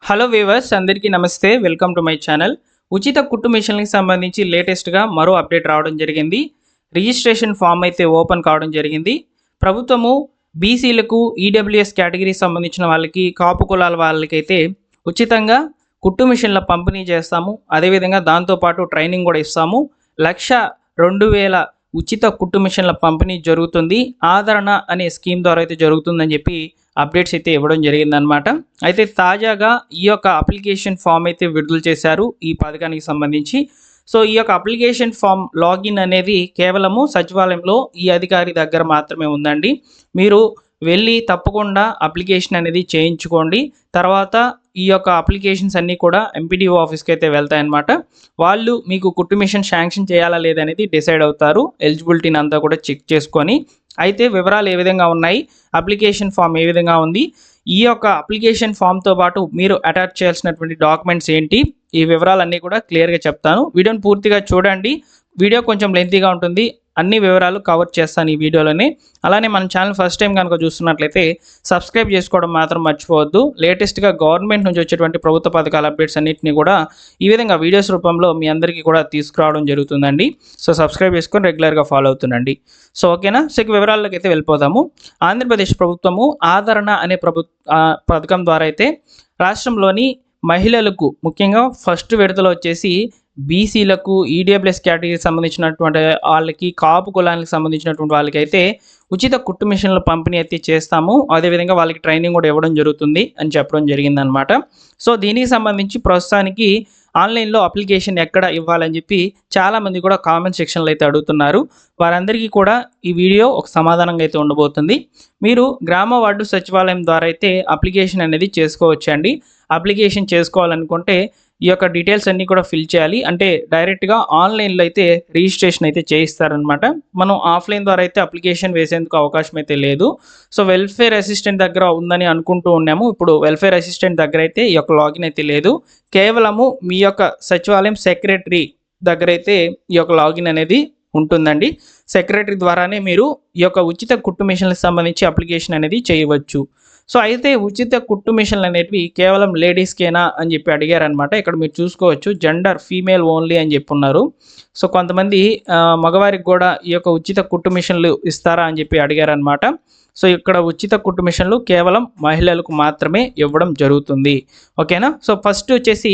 Hello weavers అందరికీ నమస్తే. Welcome to my channel. ఉచిత కుట్టు మిషన్‌కి సంబంధించి లేటెస్ట్‌గా మరో అప్డేట్ రావడం జరిగింది. రిజిస్ట్రేషన్ ఫామ్ అయితే ఓపెన్ కావడం జరిగింది. ప్రభుత్వము బీసీలకు, ఈడబ్ల్యూఎస్ కేటగిరీకి సంబంధించిన వాళ్ళకి, కాపు కులాల వాళ్ళకైతే ఉచితంగా కుట్టు మిషన్ల పంపిణీ చేస్తాము. అదేవిధంగా దాంతో పాటు ట్రైనింగ్ కూడా ఇస్తాము. 1,02,000 ఉచిత కుట్టు మిషన్ల పంపిణీ జరుగుతుంది. ఆదరణ అనే స్కీమ్ ద్వారా అయితే జరుగుతుందని చెప్పి అప్డేట్స్ అయితే ఇవ్వడం జరిగిందనమాట. అయితే తాజాగా ఈ యొక్క అప్లికేషన్ ఫామ్ అయితే విడుదల చేశారు ఈ పథకానికి సంబంధించి. సో ఈ యొక్క అప్లికేషన్ ఫామ్ లాగిన్ అనేది కేవలము సచివాలయంలో ఈ అధికారి దగ్గర మాత్రమే ఉందండి. మీరు వెళ్ళి తప్పకుండా అప్లికేషన్ అనేది చేయించుకోండి. తర్వాత ఈ యొక్క అప్లికేషన్స్ అన్నీ కూడా ఎంపీడీఓ ఆఫీస్కి అయితే వెళ్తాయన్నమాట. వాళ్ళు మీకు కుట్టు మిషన్ శాంక్షన్ చేయాలా లేదనేది డిసైడ్ అవుతారు. ఎలిజిబిలిటీని అంతా కూడా చెక్ చేసుకొని. అయితే వివరాలు ఏ విధంగా ఉన్నాయి, అప్లికేషన్ ఫామ్ ఏ విధంగా ఉంది, ఈ యొక్క అప్లికేషన్ ఫామ్తో పాటు మీరు అటాచ్ చేయాల్సినటువంటి డాక్యుమెంట్స్ ఏంటి, ఈ వివరాలన్నీ కూడా క్లియర్గా చెప్తాను. వీడియోని పూర్తిగా చూడండి. వీడియో కొంచెం లెంతీగా ఉంటుంది. అన్ని వివరాలు కవర్ చేస్తాను ఈ వీడియోలోనే. అలానే మన ఛానల్ ఫస్ట్ టైం కనుక చూస్తున్నట్లయితే సబ్స్క్రైబ్ చేసుకోవడం మాత్రం మర్చిపోవద్దు. లేటెస్ట్గా గవర్నమెంట్ నుంచి వచ్చేటువంటి ప్రభుత్వ పథకాల అప్డేట్స్ అన్నింటినీ కూడా ఈ విధంగా వీడియోస్ రూపంలో మీ అందరికీ కూడా తీసుకురావడం జరుగుతుందండి. సో సబ్స్క్రైబ్ చేసుకొని రెగ్యులర్గా ఫాలో అవుతుండండి. సో ఓకేనా. సో ఇక వివరాల్లోకి అయితే వెళ్ళిపోదాము. ఆంధ్రప్రదేశ్ ప్రభుత్వము ఆదరణ అనే పథకం ద్వారా అయితే రాష్ట్రంలోని మహిళలకు ముఖ్యంగా ఫస్ట్ విడతలో వచ్చేసి బీసీలకు, ఈడబ్ల్యూఎస్ కేటగిరీకి సంబంధించినటువంటి వాళ్ళకి, కాపు కులానికి సంబంధించినటువంటి వాళ్ళకైతే ఉచిత కుట్టు మిషన్ల పంపిణీ అయితే చేస్తాము. అదేవిధంగా వాళ్ళకి ట్రైనింగ్ కూడా ఇవ్వడం జరుగుతుంది అని చెప్పడం జరిగిందనమాట. సో దీనికి సంబంధించి ప్రస్తుతానికి ఆన్లైన్లో అప్లికేషన్ ఎక్కడ ఇవ్వాలని చెప్పి చాలామంది కూడా కామెంట్ సెక్షన్లో అయితే అడుగుతున్నారు. వారందరికీ కూడా ఈ వీడియో ఒక సమాధానంగా అయితే ఉండబోతుంది. మీరు గ్రామ వార్డు సచివాలయం ద్వారా అయితే అప్లికేషన్ అనేది చేసుకోవచ్చండి. అప్లికేషన్ చేసుకోవాలనుకుంటే ఈ యొక్క డీటెయిల్స్ అన్నీ కూడా ఫిల్ చేయాలి. అంటే డైరెక్ట్గా ఆన్లైన్లో అయితే రిజిస్ట్రేషన్ అయితే చేయిస్తారనమాట. మనం ఆఫ్లైన్ ద్వారా అయితే అప్లికేషన్ వేసేందుకు అవకాశం అయితే లేదు. సో వెల్ఫేర్ అసిస్టెంట్ దగ్గర ఉందని అనుకుంటూ ఉన్నాము. ఇప్పుడు వెల్ఫేర్ అసిస్టెంట్ దగ్గర అయితే ఈ యొక్క లాగిన్ అయితే లేదు. కేవలము మీ యొక్క సచివాలయం సెక్రటరీ దగ్గర అయితే ఈ యొక్క లాగిన్ అనేది ఉంటుందండి. సెక్రటరీ ద్వారానే మీరు ఈ యొక్క ఉచిత కుట్టు మిషన్లకు సంబంధించి అప్లికేషన్ అనేది చేయవచ్చు. సో అయితే ఉచిత కుట్టు మిషన్లు అనేటివి కేవలం లేడీస్కేనా అని చెప్పి అడిగారనమాట. ఇక్కడ మీరు చూసుకోవచ్చు జెండర్ ఫీమేల్ ఓన్లీ అని చెప్పి ఉన్నారు. సో కొంతమంది మగవారికి కూడా ఈ యొక్క ఉచిత కుట్టు మిషన్లు ఇస్తారా అని చెప్పి అడిగారనమాట. సో ఇక్కడ ఉచిత కుట్టు మిషన్లు కేవలం మహిళలకు మాత్రమే ఇవ్వడం జరుగుతుంది. ఓకేనా. సో ఫస్ట్ వచ్చేసి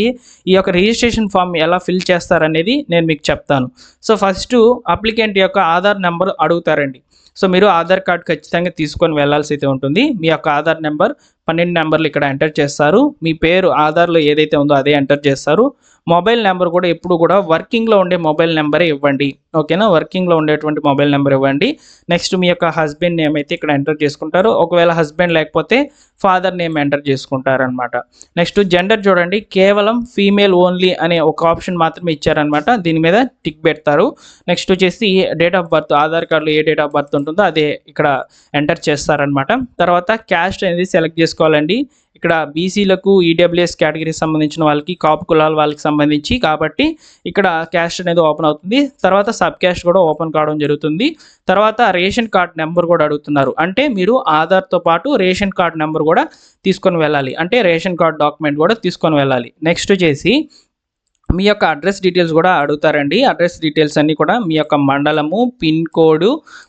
ఈ యొక్క రిజిస్ట్రేషన్ ఫామ్ ఎలా ఫిల్ చేస్తారనేది నేను మీకు చెప్తాను. సో ఫస్ట్ అప్లికెంట్ యొక్క ఆధార్ నెంబర్ అడుగుతారండి. సో మీరు ఆధార్ కార్డ్ ఖచ్చితంగా తీసుకొని వెళ్ళాల్సి అయితే ఉంటుంది. మీ యొక్క ఆధార్ నెంబర్ 12 నెంబర్లు ఇక్కడ ఎంటర్ చేస్తారు. మీ పేరు ఆధార్లో ఏదైతే ఉందో అదే ఎంటర్ చేస్తారు. మొబైల్ నెంబర్ కూడా ఎప్పుడు కూడా వర్కింగ్లో ఉండే మొబైల్ నెంబరే ఇవ్వండి. ఓకేనా. వర్కింగ్లో ఉండేటువంటి మొబైల్ నెంబర్ ఇవ్వండి. నెక్స్ట్ మీ యొక్క హస్బెండ్ నేమ్ అయితే ఇక్కడ ఎంటర్ చేసుకుంటారు. ఒకవేళ హస్బెండ్ లేకపోతే ఫాదర్ నేమ్ ఎంటర్ చేసుకుంటారనమాట. నెక్స్ట్ జెండర్ చూడండి, కేవలం ఫీమేల్ ఓన్లీ అనే ఒక ఆప్షన్ మాత్రమే ఇచ్చారనమాట. దీని మీద టిక్ పెడతారు. నెక్స్ట్ వచ్చేసి డేట్ ఆఫ్ బర్త్, ఆధార్ కార్డులో ఏ డేట్ ఆఫ్ బర్త్ ఉంటుందో అదే ఇక్కడ ఎంటర్ చేస్తారనమాట. తర్వాత క్యాస్ట్ అనేది సెలెక్ట్ చేసుకోవాలండి. ఇక్కడ బీసీలకు, ఈడబ్ల్యూఎస్ కేటగిరీకి సంబంధించిన వాళ్ళకి, కాపు కులాల వాళ్ళకి సంబంధించి కాబట్టి ఇక్కడ క్యాస్ట్ అనేది ఓపెన్ అవుతుంది. తర్వాత సబ్ క్యాస్ట్ కూడా ఓపెన్ కావడం జరుగుతుంది. తర్వాత రేషన్ కార్డ్ నెంబర్ కూడా అడుగుతున్నారు. అంటే మీరు ఆధార్తో పాటు రేషన్ కార్డ్ నెంబర్ కూడా తీసుకొని వెళ్ళాలి. అంటే రేషన్ కార్డ్ డాక్యుమెంట్ కూడా తీసుకొని వెళ్ళాలి. నెక్స్ట్ వచ్చేసి మీ యొక్క అడ్రస్ డీటెయిల్స్ కూడా అడుగుతారండి. అడ్రస్ డీటెయిల్స్ అన్నీ కూడా మీ యొక్క మండలము, పిన్ కోడ్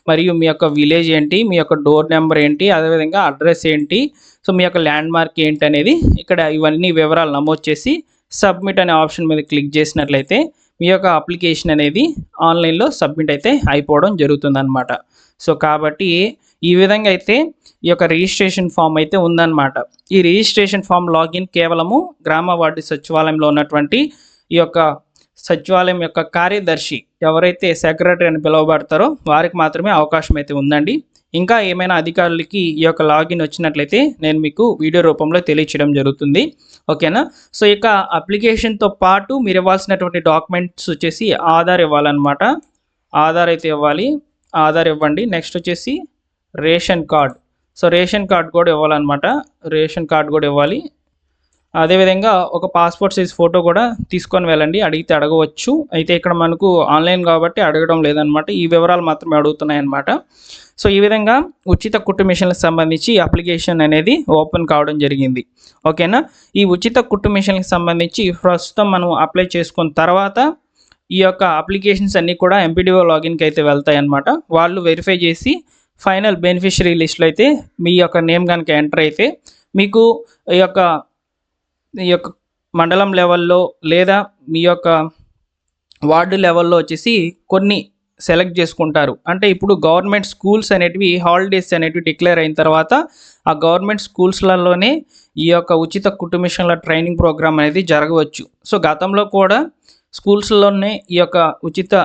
మరియు మీ యొక్క విలేజ్ ఏంటి, మీ యొక్క డోర్ నెంబర్ ఏంటి, అదేవిధంగా అడ్రస్ ఏంటి, సో మీ యొక్క ల్యాండ్ మార్క్ ఏంటి అనేది ఇక్కడ ఇవన్నీ వివరాలు నమోదు చేసి సబ్మిట్ అనే ఆప్షన్ మీద క్లిక్ చేసినట్లయితే మీ యొక్క అప్లికేషన్ అనేది ఆన్లైన్లో సబ్మిట్ అయితే అయిపోవడం జరుగుతుందన్నమాట. సో కాబట్టి ఈ విధంగా అయితే ఈ యొక్క రిజిస్ట్రేషన్ ఫామ్ అయితే ఉందన్నమాట. ఈ రిజిస్ట్రేషన్ ఫామ్ లాగిన్ కేవలము గ్రామ వార్డు సచివాలయంలో ఉన్నటువంటి ఈ యొక్క సచివాలయం యొక్క కార్యదర్శి ఎవరైతే సెక్రటరీ అని పిలువబడతారో వారికి మాత్రమే అవకాశం అయితే ఉందండి. ఇంకా ఏమైనా అధికారులకి ఈ యొక్క లాగిన్ వచ్చినట్లయితే నేను మీకు వీడియో రూపంలో తెలియచేయడం జరుగుతుంది. ఓకేనా. సో ఇక అప్లికేషన్తో పాటు మీరు ఇవ్వాల్సినటువంటి డాక్యుమెంట్స్ వచ్చేసి ఆధార్ ఇవ్వాలన్నమాట. ఆధార్ అయితే ఇవ్వాలి. ఆధార్ ఇవ్వండి. నెక్స్ట్ వచ్చేసి ration card. So ration card కూడా ఇవ్వాలన్నమాట. రేషన్ కార్డ్ కూడా ఇవ్వాలి. అదేవిధంగా ఒక పాస్పోర్ట్ సైజ్ ఫోటో కూడా తీసుకొని వెళ్ళండి. అడిగితే అడగవచ్చు. అయితే ఇక్కడ మనకు ఆన్లైన్ కాబట్టి అడగడం లేదనమాట. ఈ వివరాలు మాత్రమే అడుగుతున్నాయి అన్నమాట. సో ఈ విధంగా ఉచిత కుట్టు మిషన్లకు సంబంధించి అప్లికేషన్ అనేది ఓపెన్ కావడం జరిగింది. ఓకేనా. ఈ ఉచిత కుట్టు మిషన్లకు సంబంధించి ప్రస్తుతం మనం అప్లై చేసుకున్న తర్వాత ఈ యొక్క అప్లికేషన్స్ అన్నీ కూడా ఎంపీడీఓ లాగిన్కి అయితే వెళ్తాయి అన్నమాట. వాళ్ళు వెరిఫై చేసి ఫైనల్ బెనిఫిషరీ లిస్ట్లో అయితే మీ యొక్క నేమ్ కనుక ఎంటర్ అయితే మీకు ఈ యొక్క మండలం లెవెల్లో లేదా మీ యొక్క వార్డు లెవెల్లో వచ్చేసి కొన్ని సెలెక్ట్ చేసుకుంటారు. అంటే ఇప్పుడు గవర్నమెంట్ స్కూల్స్ అనేటివి హాలిడేస్ అనేటివి డిక్లేర్ అయిన తర్వాత ఆ గవర్నమెంట్ స్కూల్స్లలోనే ఈ యొక్క ఉచిత కుట్టు మిషన్ల ట్రైనింగ్ ప్రోగ్రామ్ అనేది జరగవచ్చు. సో గతంలో కూడా స్కూల్స్లోనే ఈ యొక్క ఉచిత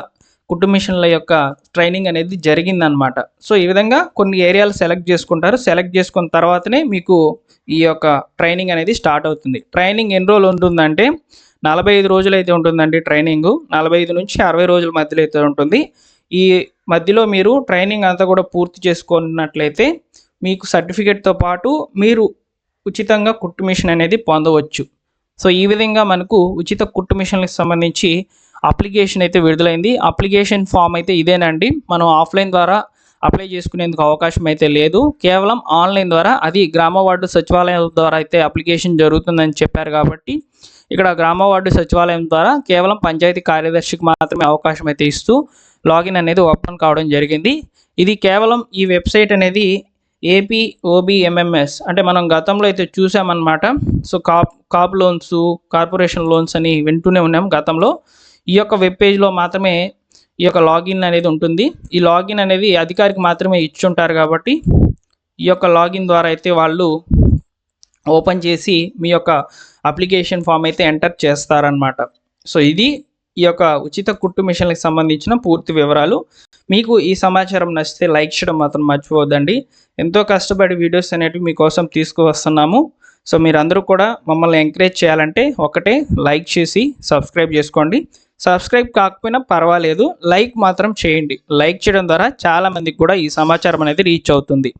కుట్టు మిషన్ల యొక్క ట్రైనింగ్ అనేది జరిగిందనమాట. సో ఈ విధంగా కొన్ని ఏరియాలు సెలెక్ట్ చేసుకుంటారు. సెలెక్ట్ చేసుకున్న తర్వాతనే మీకు ఈ యొక్క ట్రైనింగ్ అనేది స్టార్ట్ అవుతుంది. ట్రైనింగ్ ఎన్ని రోజులు ఉంటుందంటే 45 రోజులు అయితే ఉంటుందండి. ట్రైనింగ్ 45 నుంచి 60 రోజుల మధ్యలో అయితే ఉంటుంది. ఈ మధ్యలో మీరు ట్రైనింగ్ అంతా కూడా పూర్తి చేసుకున్నట్లయితే మీకు సర్టిఫికేట్తో పాటు మీరు ఉచితంగా కుట్టు మిషన్ అనేది పొందవచ్చు. సో ఈ విధంగా మనకు ఉచిత కుట్టు మిషన్లకు సంబంధించి అప్లికేషన్ అయితే విడుదలైంది. అప్లికేషన్ ఫామ్ అయితే ఇదేనండి. మనం ఆఫ్లైన్ ద్వారా అప్లై చేసుకునేందుకు అవకాశం అయితే లేదు. కేవలం ఆన్లైన్ ద్వారా, అది గ్రామ వార్డు సచివాలయం ద్వారా అయితే అప్లికేషన్ జరుగుతుందని చెప్పారు కాబట్టి ఇక్కడ గ్రామ వార్డు సచివాలయం ద్వారా కేవలం పంచాయతీ కార్యదర్శికి మాత్రమే అవకాశం అయితే ఇస్తూ లాగిన్ అనేది ఓపెన్ కావడం జరిగింది. ఇది కేవలం ఈ వెబ్సైట్ అనేది APOBMMS అంటే మనం గతంలో అయితే చూసామన్నమాట. సో కాప్ లోన్స్, కార్పొరేషన్ లోన్స్ అని వింటూనే ఉన్నాం గతంలో. ఈ యొక్క వెబ్ పేజ్లో మాత్రమే ఈ యొక్క లాగిన్ అనేది ఉంటుంది. ఈ లాగిన్ అనేది అధికారికి మాత్రమే ఇచ్చుంటారు కాబట్టి ఈ యొక్క లాగిన్ ద్వారా అయితే వాళ్ళు ఓపెన్ చేసి మీ యొక్క అప్లికేషన్ ఫామ్ అయితే ఎంటర్ చేస్తారనమాట. సో ఇది ఈ యొక్క ఉచిత కుట్టు మిషన్లకు సంబంధించిన పూర్తి వివరాలు. మీకు ఈ సమాచారం నచ్చితే లైక్ చేయడం మాత్రం మర్చిపోవద్దండి. ఎంతో కష్టపడి వీడియోస్ అనేవి మీకోసం తీసుకువస్తున్నాము. సో మీరందరూ కూడా మమ్మల్ని ఎంకరేజ్ చేయాలంటే ఒకటే లైక్ చేసి సబ్స్క్రైబ్ చేసుకోండి. సబ్స్క్రైబ్ కాకపోయినా పర్వాలేదు, లైక్ మాత్రం చేయండి. లైక్ చేయడం ద్వారా చాలామందికి కూడా ఈ సమాచారం అనేది రీచ్ అవుతుంది.